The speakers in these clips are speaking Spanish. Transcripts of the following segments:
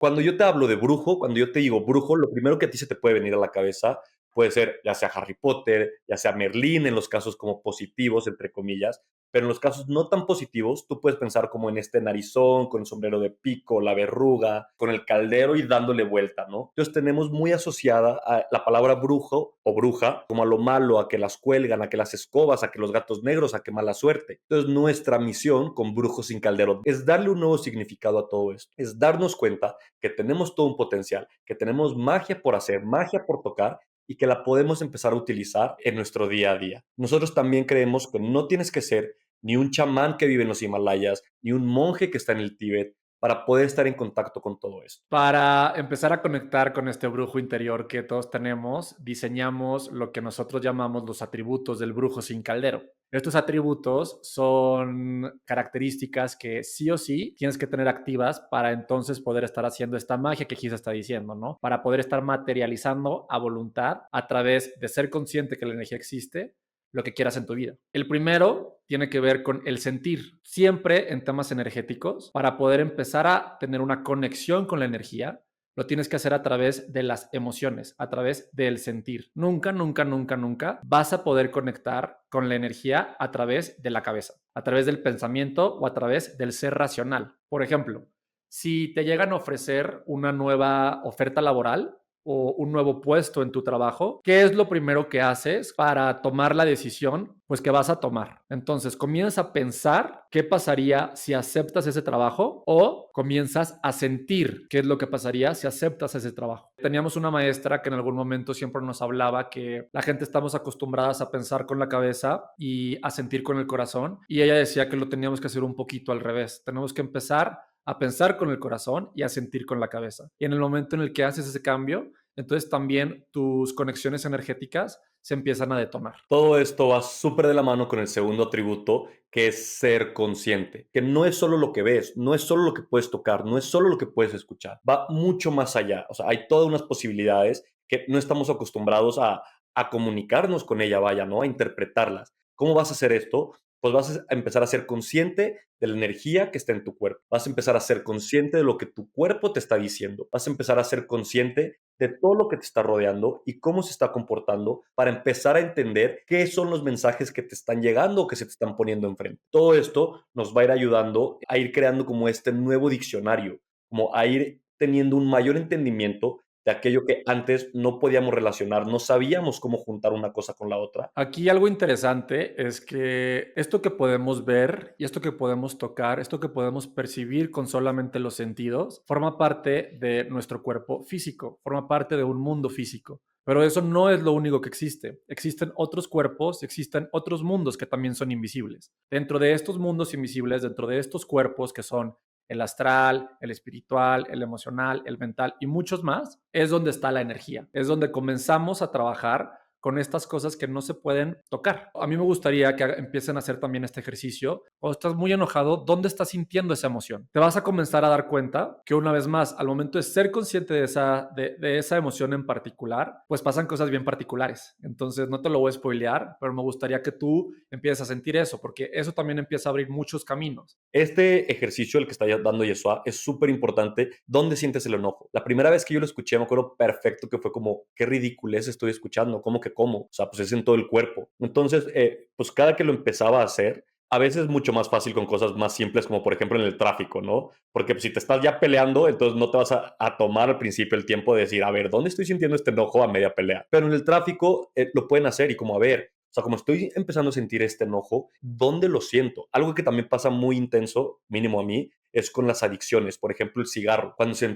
Cuando yo te hablo de brujo, cuando yo te digo brujo, lo primero que a ti se te puede venir a la cabeza puede ser ya sea Harry Potter, ya sea Merlín en los casos como positivos, entre comillas, pero en los casos no tan positivos, tú puedes pensar como en este narizón, con el sombrero de pico, la verruga, con el caldero y dándole vuelta, ¿no? Entonces tenemos muy asociada a la palabra brujo o bruja como a lo malo, a que las cuelgan, a que las escobas, a que los gatos negros, a que mala suerte. Entonces nuestra misión con Brujos sin Caldero es darle un nuevo significado a todo esto, es darnos cuenta que tenemos todo un potencial, que tenemos magia por hacer, magia por tocar y que la podemos empezar a utilizar en nuestro día a día. Nosotros también creemos que no tienes que ser ni un chamán que vive en los Himalayas, ni un monje que está en el Tíbet para poder estar en contacto con todo esto. Para empezar a conectar con este brujo interior que todos tenemos, diseñamos lo que nosotros llamamos los atributos del brujo sin caldero. Estos atributos son características que sí o sí tienes que tener activas para entonces poder estar haciendo esta magia que Gisa está diciendo, ¿no? Para poder estar materializando a voluntad a través de ser consciente que la energía existe, lo que quieras en tu vida. El primero tiene que ver con el sentir. Siempre en temas energéticos, para poder empezar a tener una conexión con la energía, lo tienes que hacer a través de las emociones, a través del sentir. Nunca, nunca, nunca, nunca vas a poder conectar con la energía a través de la cabeza, a través del pensamiento o a través del ser racional. Por ejemplo, si te llegan a ofrecer una nueva oferta laboral, o un nuevo puesto en tu trabajo, ¿qué es lo primero que haces para tomar la decisión pues que vas a tomar? Entonces, comienzas a pensar qué pasaría si aceptas ese trabajo o comienzas a sentir qué es lo que pasaría si aceptas ese trabajo. Teníamos una maestra que en algún momento siempre nos hablaba que la gente estamos acostumbradas a pensar con la cabeza y a sentir con el corazón, y ella decía que lo teníamos que hacer un poquito al revés. Tenemos que empezar a pensar con el corazón y a sentir con la cabeza. Y en el momento en el que haces ese cambio, entonces también tus conexiones energéticas se empiezan a detonar. Todo esto va súper de la mano con el segundo atributo, que es ser consciente, que no es solo lo que ves, no es solo lo que puedes tocar, no es solo lo que puedes escuchar, va mucho más allá. O sea, hay todas unas posibilidades que no estamos acostumbrados a comunicarnos con ella, vaya, ¿no? A interpretarlas. ¿Cómo vas a hacer esto? Pues vas a empezar a ser consciente de la energía que está en tu cuerpo. Vas a empezar a ser consciente de lo que tu cuerpo te está diciendo. Vas a empezar a ser consciente de todo lo que te está rodeando y cómo se está comportando para empezar a entender qué son los mensajes que te están llegando o que se te están poniendo enfrente. Todo esto nos va a ir ayudando a ir creando como este nuevo diccionario, como a ir teniendo un mayor entendimiento de aquello que antes no podíamos relacionar, no sabíamos cómo juntar una cosa con la otra. Aquí algo interesante es que esto que podemos ver y esto que podemos tocar, esto que podemos percibir con solamente los sentidos, forma parte de nuestro cuerpo físico, forma parte de un mundo físico. Pero eso no es lo único que existe. Existen otros cuerpos, existen otros mundos que también son invisibles. Dentro de estos mundos invisibles, dentro de estos cuerpos que son el astral, el espiritual, el emocional, el mental y muchos más, es donde está la energía. Es donde comenzamos a trabajar con estas cosas que no se pueden tocar. A mí me gustaría que empiecen a hacer también este ejercicio. Cuando estás muy enojado, ¿dónde estás sintiendo esa emoción? Te vas a comenzar a dar cuenta que una vez más, al momento de ser consciente de esa emoción en particular, pues pasan cosas bien particulares. Entonces, no te lo voy a spoilear, pero me gustaría que tú empieces a sentir eso, porque eso también empieza a abrir muchos caminos. Este ejercicio, el que está dando Yeshua, es súper importante. ¿Dónde sientes el enojo? La primera vez que yo lo escuché, me acuerdo perfecto que fue como, qué ridiculez estoy escuchando, ¿cómo que cómo? O sea, pues es en todo el cuerpo. Entonces, pues cada que lo empezaba a hacer, a veces es mucho más fácil con cosas más simples, como por ejemplo en el tráfico, ¿no? Porque pues, si te estás ya peleando, entonces no te vas a tomar al principio el tiempo de decir, a ver, ¿dónde estoy sintiendo este enojo a media pelea? Pero en el tráfico lo pueden hacer y como, a ver, o sea, como estoy empezando a sentir este enojo, ¿dónde lo siento? Algo que también pasa muy intenso, mínimo a mí, es con las adicciones. Por ejemplo, el cigarro. Cuando se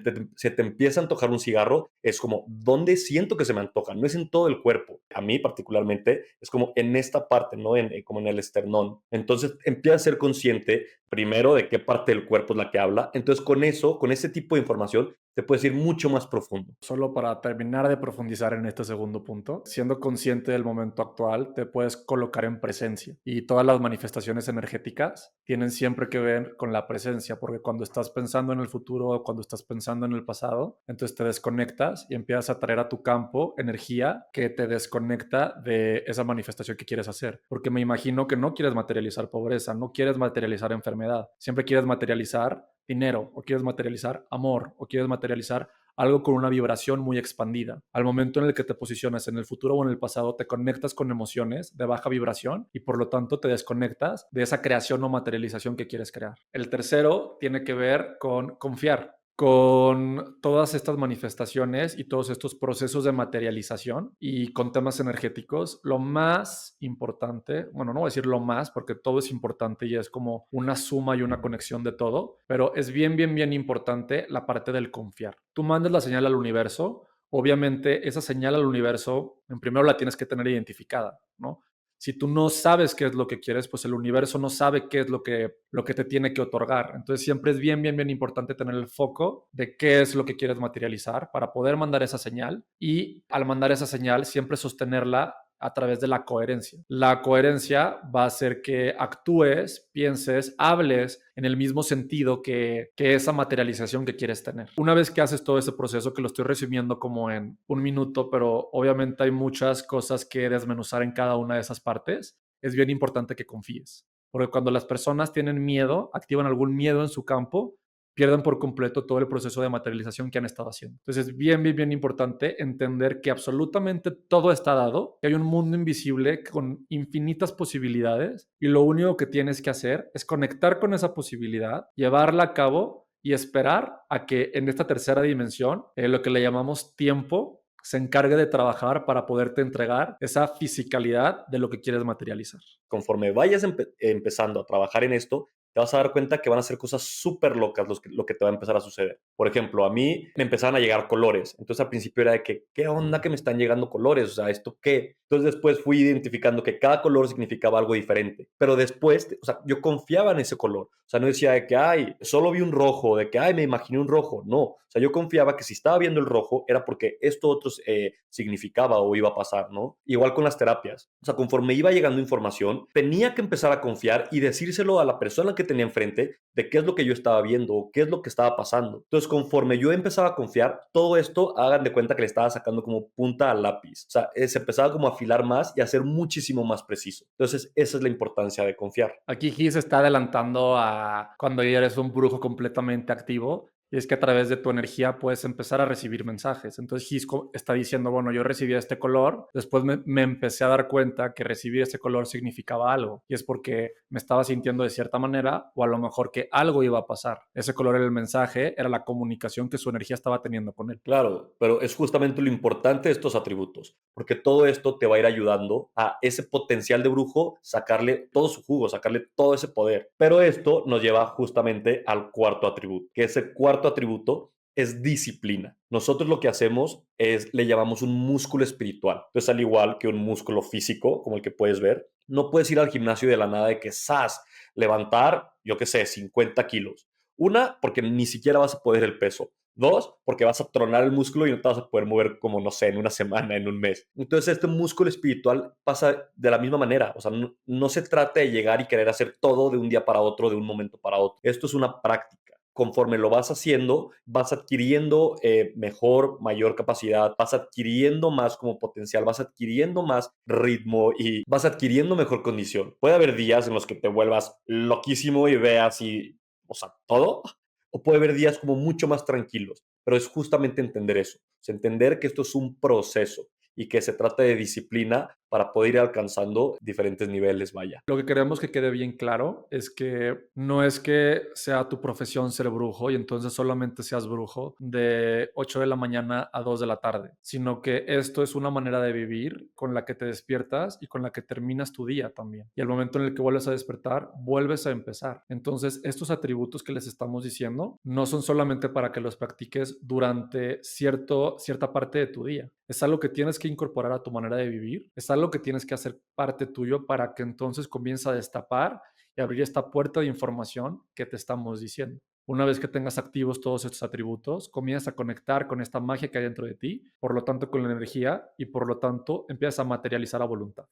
te empieza a antojar un cigarro, es como, ¿dónde siento que se me antoja? No es en todo el cuerpo. A mí particularmente es como en esta parte, ¿no? Como en el esternón. Entonces empieza a ser consciente primero de qué parte del cuerpo es la que habla. Entonces con eso, con ese tipo de información, te puedes ir mucho más profundo. Solo para terminar de profundizar en este segundo punto, siendo consciente del momento actual, te puedes colocar en presencia. Y todas las manifestaciones energéticas tienen siempre que ver con la presencia, porque cuando estás pensando en el futuro o cuando estás pensando en el pasado, entonces te desconectas y empiezas a traer a tu campo energía que te desconecta de esa manifestación que quieres hacer. Porque me imagino que no quieres materializar pobreza, no quieres materializar enfermedad, siempre quieres materializar dinero, o quieres materializar amor, o quieres materializar algo con una vibración muy expandida. Al momento en el que te posicionas en el futuro o en el pasado, te conectas con emociones de baja vibración y por lo tanto te desconectas de esa creación o materialización que quieres crear. El tercero tiene que ver con confiar. Con todas estas manifestaciones y todos estos procesos de materialización y con temas energéticos, lo más importante, bueno, no voy a decir lo más porque todo es importante y es como una suma y una conexión de todo, pero es bien, bien, bien importante la parte del confiar. Tú mandas la señal al universo, obviamente esa señal al universo, en primero la tienes que tener identificada, ¿no? Si tú no sabes qué es lo que quieres, pues el universo no sabe qué es lo que te tiene que otorgar. Entonces siempre es bien, bien, bien importante tener el foco de qué es lo que quieres materializar para poder mandar esa señal y al mandar esa señal siempre sostenerla a través de la coherencia. La coherencia va a hacer que actúes, pienses, hables en el mismo sentido que esa materialización que quieres tener. Una vez que haces todo ese proceso, que lo estoy resumiendo como en un minuto, pero obviamente hay muchas cosas que desmenuzar en cada una de esas partes, es bien importante que confíes. Porque cuando las personas tienen miedo, activan algún miedo en su campo, pierden por completo todo el proceso de materialización que han estado haciendo. Entonces es bien, bien, bien importante entender que absolutamente todo está dado, que hay un mundo invisible con infinitas posibilidades y lo único que tienes que hacer es conectar con esa posibilidad, llevarla a cabo y esperar a que en esta tercera dimensión, lo que le llamamos tiempo, se encargue de trabajar para poderte entregar esa fisicalidad de lo que quieres materializar. Conforme vayas empezando a trabajar en esto, te vas a dar cuenta que van a ser cosas súper locas lo que te va a empezar a suceder. Por ejemplo, a mí me empezaron a llegar colores. Entonces al principio era de que, ¿qué onda que me están llegando colores? O sea, ¿esto qué? Entonces después fui identificando que cada color significaba algo diferente. Pero después, o sea, yo confiaba en ese color. O sea, no decía de que, ay, solo vi un rojo, de que, ay, me imaginé un rojo. No, o sea, yo confiaba que si estaba viendo el rojo era porque esto otro significaba o iba a pasar, ¿no? Igual con las terapias. O sea, conforme iba llegando información, tenía que empezar a confiar y decírselo a la persona que tenía enfrente de qué es lo que yo estaba viendo o qué es lo que estaba pasando. Entonces, conforme yo empezaba a confiar, todo esto, hagan de cuenta que le estaba sacando como punta al lápiz. O sea, se empezaba como a afilar más y a ser muchísimo más preciso. Entonces, esa es la importancia de confiar. Aquí Gis está adelantando a cuando ya eres un brujo completamente activo y es que a través de tu energía puedes empezar a recibir mensajes. Entonces Gis está diciendo, bueno, yo recibí este color, después me empecé a dar cuenta que recibir este color significaba algo y es porque me estaba sintiendo de cierta manera o a lo mejor que algo iba a pasar. Ese color era el mensaje, era la comunicación que su energía estaba teniendo con él. Claro, pero es justamente lo importante de estos atributos, porque todo esto te va a ir ayudando a ese potencial de brujo, sacarle todo su jugo, sacarle todo ese poder. Pero esto nos lleva justamente al cuarto atributo, que ese cuarto atributo es disciplina. Nosotros lo que hacemos es, le llamamos un músculo espiritual. Entonces, al igual que un músculo físico, como el que puedes ver, no puedes ir al gimnasio de la nada de que, levantar, yo qué sé, 50 kilos. Una, porque ni siquiera vas a poder el peso. Dos, porque vas a tronar el músculo y no te vas a poder mover como, no sé, en una semana, en un mes. Entonces, este músculo espiritual pasa de la misma manera. O sea, no se trata de llegar y querer hacer todo de un día para otro, de un momento para otro. Esto es una práctica. Conforme lo vas haciendo, vas adquiriendo mejor, mayor capacidad, vas adquiriendo más como potencial, vas adquiriendo más ritmo y vas adquiriendo mejor condición. Puede haber días en los que te vuelvas loquísimo y veas y, o sea, todo, o puede haber días como mucho más tranquilos, pero es justamente entender eso, es entender que esto es un proceso y que se trata de disciplina para poder ir alcanzando diferentes niveles, vaya. Lo que queremos que quede bien claro es que no es que sea tu profesión ser brujo y entonces solamente seas brujo de 8 de la mañana a 2 de la tarde, sino que esto es una manera de vivir con la que te despiertas y con la que terminas tu día también. Y al momento en el que vuelves a despertar, vuelves a empezar. Entonces, estos atributos que les estamos diciendo no son solamente para que los practiques durante cierta parte de tu día. Es algo que tienes que incorporar a tu manera de vivir, es algo que tienes que hacer parte tuyo para que entonces comience a destapar y abrir esta puerta de información que te estamos diciendo. Una vez que tengas activos todos estos atributos, comienzas a conectar con esta magia que hay dentro de ti, por lo tanto con la energía y por lo tanto empiezas a materializar a voluntad.